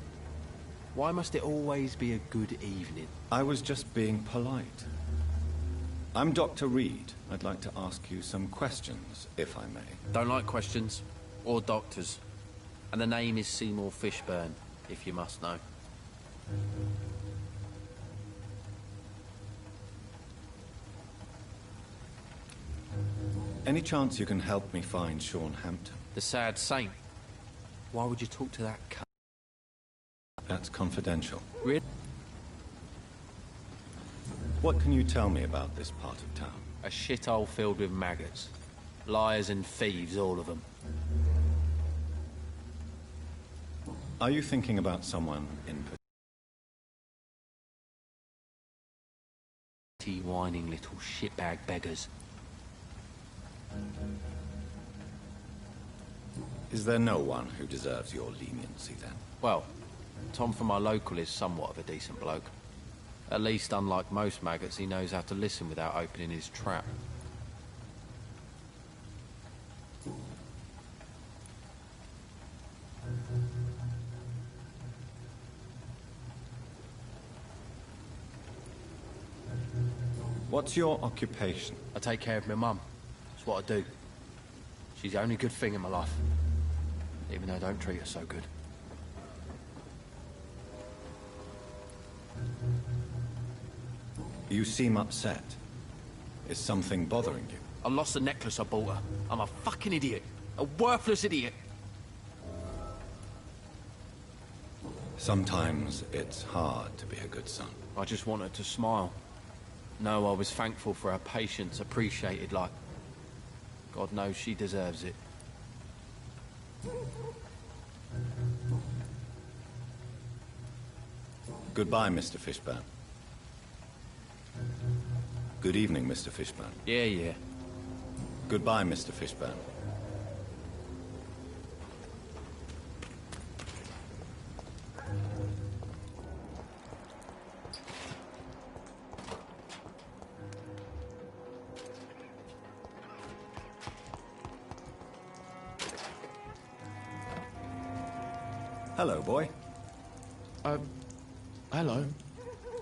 Why must it always be a good evening? I was just being polite. I'm Dr. Reed. I'd like to ask you some questions, if I may. Don't like questions. Or doctors. And the name is Seymour Fishburne, if you must know. Any chance you can help me find Sean Hampton? The sad saint. Why would you talk to that cunt? That's confidential. Really? What can you tell me about this part of town? A shithole filled with maggots. Liars and thieves, all of them. Are you thinking about someone in particular? Whining little shitbag beggars. Is there no one who deserves your leniency, then? Well, Tom from our local is somewhat of a decent bloke. At least, unlike most maggots, he knows how to listen without opening his trap. What's your occupation? I take care of my mum. That's what I do. She's the only good thing in my life. Even though I don't treat her so good. You seem upset. Is something bothering you? I lost the necklace I bought her. I'm a fucking idiot. A worthless idiot. Sometimes it's hard to be a good son. I just want her to smile. No, I was thankful for her patience, appreciated like... God knows she deserves it. Goodbye, Mr. Fishburne. Good evening, Mr. Fishburne. Yeah. Goodbye, Mr. Fishburne. Hello, boy. Hello.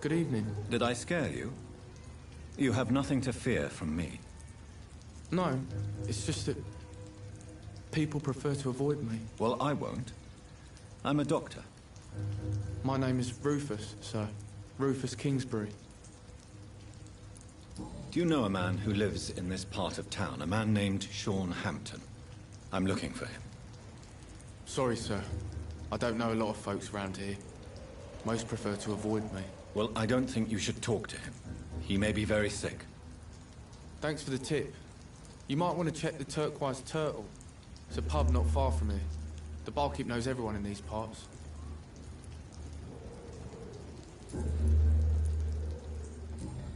Good evening. Did I scare you? You have nothing to fear from me. No, it's just that people prefer to avoid me. Well, I won't. I'm a doctor. My name is Rufus, sir. Rufus Kingsbury. Do you know a man who lives in this part of town? A man named Sean Hampton. I'm looking for him. Sorry, sir. I don't know a lot of folks around here. Most prefer to avoid me. Well, I don't think you should talk to him. He may be very sick. Thanks for the tip. You might want to check the Turquoise Turtle. It's a pub not far from here. The barkeep knows everyone in these parts.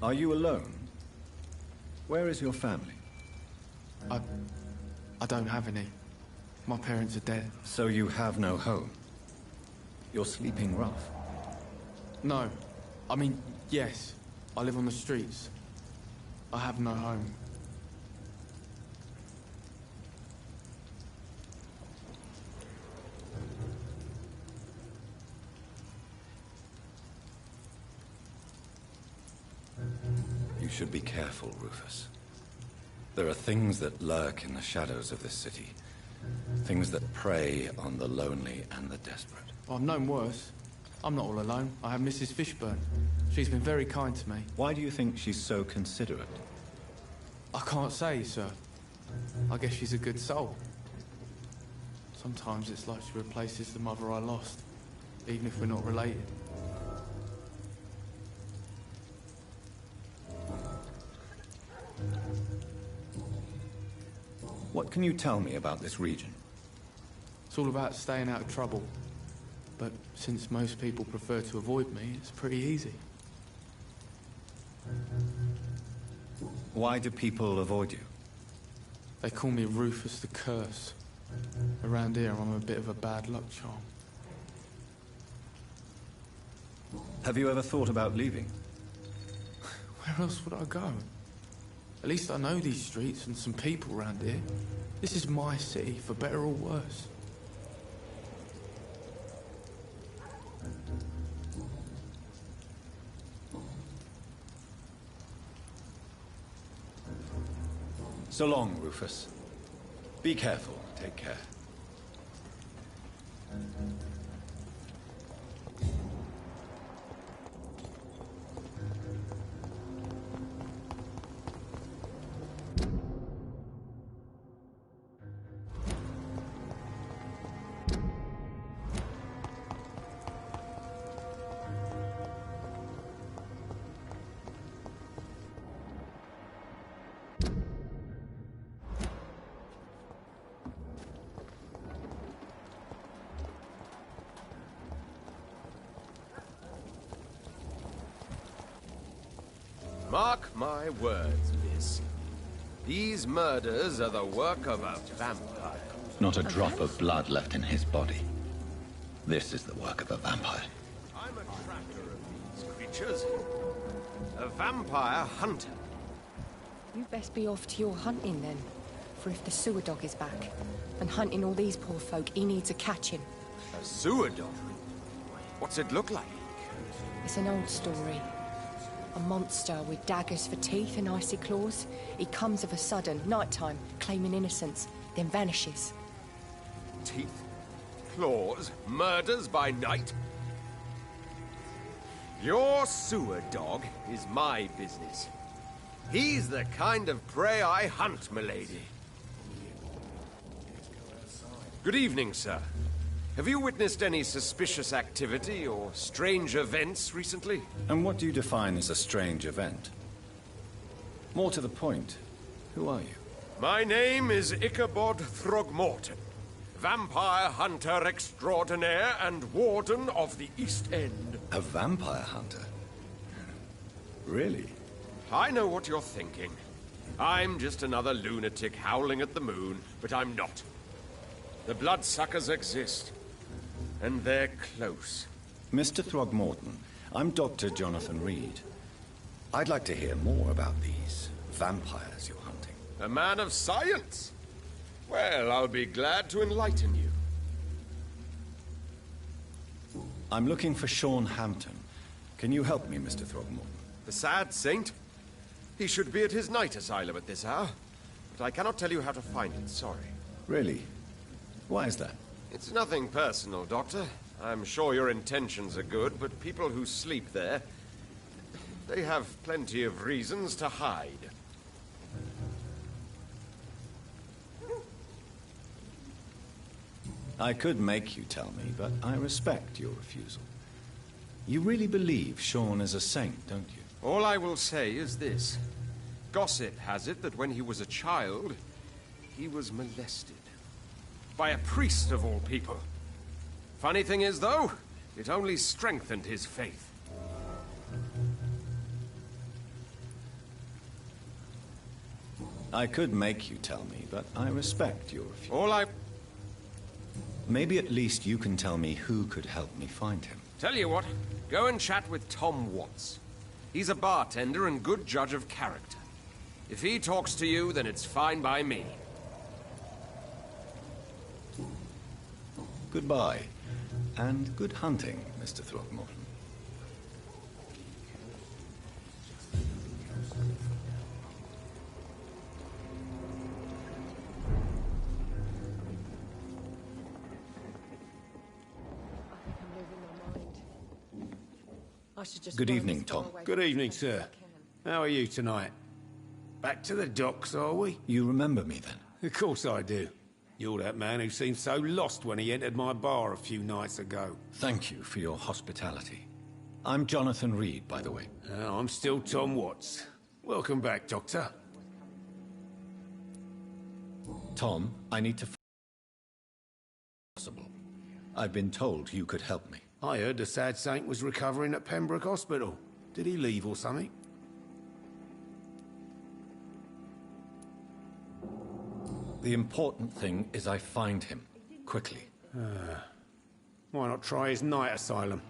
Are you alone? Where is your family? I don't have any. My parents are dead. So you have no home? You're sleeping rough? No. I mean, yes. I live on the streets. I have no home. You should be careful, Rufus. There are things that lurk in the shadows of this city. Things that prey on the lonely and the desperate. I've known worse. I'm not all alone. I have Mrs. Fishburne. She's been very kind to me. Why do you think she's so considerate? I can't say, sir. I guess she's a good soul. Sometimes it's like she replaces the mother I lost, even if we're not related. What can you tell me about this region? It's all about staying out of trouble. But since most people prefer to avoid me, it's pretty easy. Why do people avoid you? They call me Rufus the Curse. Around here, I'm a bit of a bad luck charm. Have you ever thought about leaving? Where else would I go? At least I know these streets and some people around here. This is my city, for better or worse. So long, Rufus. Be careful. Take care. Mark my words, miss. These murders are the work of a vampire. Not a drop of blood left in his body. This is the work of a vampire. I'm a tracker of these creatures. A vampire hunter. You best be off to your hunting then. For if the sewer dog is back, and hunting all these poor folk, he needs a catching. A sewer dog? What's it look like? It's an old story. A monster with daggers for teeth and icy claws. He comes of a sudden, nighttime, claiming innocence, then vanishes. Teeth, claws, murders by night? Your sewer dog is my business. He's the kind of prey I hunt, milady. Good evening, sir. Have you witnessed any suspicious activity or strange events recently? And what do you define as a strange event? More to the point, who are you? My name is Ichabod Throgmorton, vampire hunter extraordinaire and warden of the East End. A vampire hunter? Really? I know what you're thinking. I'm just another lunatic howling at the moon, but I'm not. The bloodsuckers exist, and they're close. Mr. Throgmorton, I'm Dr. Jonathan Reed. I'd like to hear more about these vampires you're hunting. A man of science? Well, I'll be glad to enlighten you. I'm looking for Sean Hampton. Can you help me, Mr. Throgmorton? The sad saint? He should be at his night asylum at this hour, but I cannot tell you how to find it, sorry. Really? Why is that? It's nothing personal, Doctor. I'm sure your intentions are good, but people who sleep there, they have plenty of reasons to hide. I could make you tell me, but I respect your refusal. You really believe Sean is a saint, don't you? All I will say is this. Gossip has it that when he was a child, he was molested. By a priest of all people. Funny thing is, though, it only strengthened his faith. I could make you tell me, but I respect your refusal. Maybe at least you can tell me who could help me find him. Tell you what, go and chat with Tom Watts. He's a bartender and good judge of character. If he talks to you, then it's fine by me. Goodbye, and good hunting, Mr. Throgmorton. Good evening, Tom. Good evening, sir. How are you tonight? Back to the docks, are we? You remember me, then? Of course I do. You're that man who seemed so lost when he entered my bar a few nights ago. Thank you for your hospitality. I'm Jonathan Reed, by the way. I'm still Tom Watts. Welcome back, Doctor. Tom, I need to... Possible. I've been told you could help me. I heard the sad saint was recovering at Pembroke Hospital. Did he leave or something? The important thing is I find him. Quickly. Why not try his night asylum?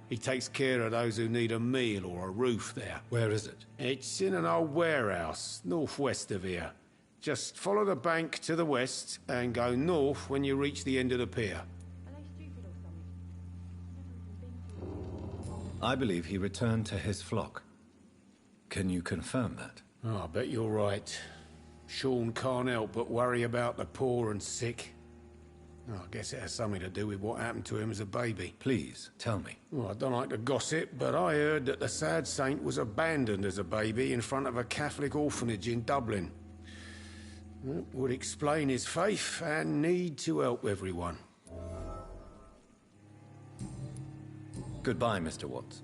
He takes care of those who need a meal or a roof there. Where is it? It's in an old warehouse, northwest of here. Just follow the bank to the west and go north when you reach the end of the pier. I believe he returned to his flock. Can you confirm that? Oh, I bet you're right. Sean can't help but worry about the poor and sick. Oh, I guess it has something to do with what happened to him as a baby. Please, tell me. Well, I don't like to gossip, but I heard that the sad saint was abandoned as a baby in front of a Catholic orphanage in Dublin. That would explain his faith and need to help everyone. Goodbye, Mr. Watts.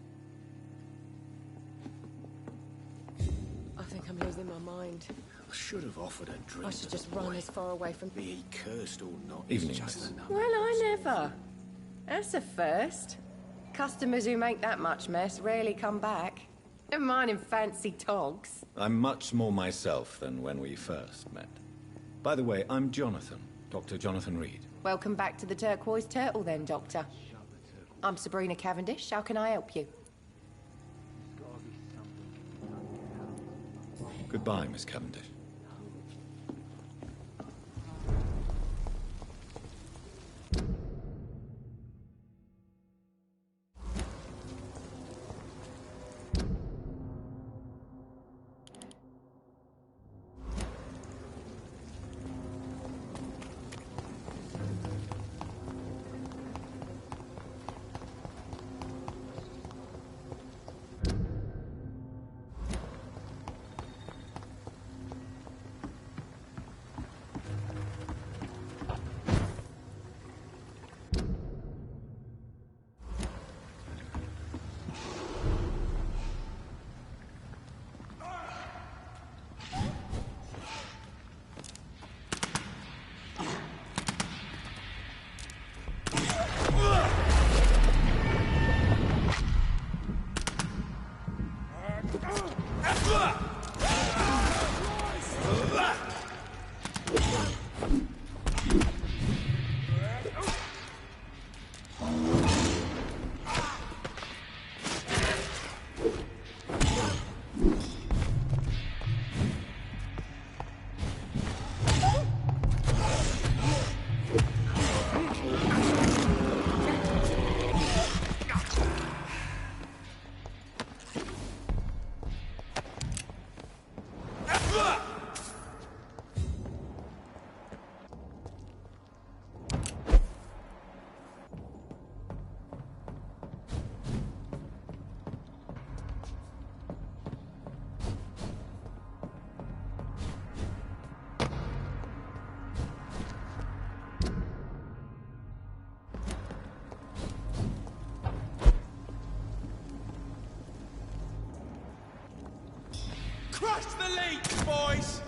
I think I'm losing my mind. I should have offered a drink. I should just run as far away from... Be he cursed or not, Evening, it's just miss. enough. Well, I never. That's a first. Customers who make that much mess rarely come back. Never mind in fancy togs. I'm much more myself than when we first met. By the way, I'm Jonathan, Dr. Jonathan Reed. Welcome back to the Turquoise Turtle then, Doctor. I'm Sabrina Cavendish. How can I help you? Goodbye, Miss Cavendish. Crush the leech, boys!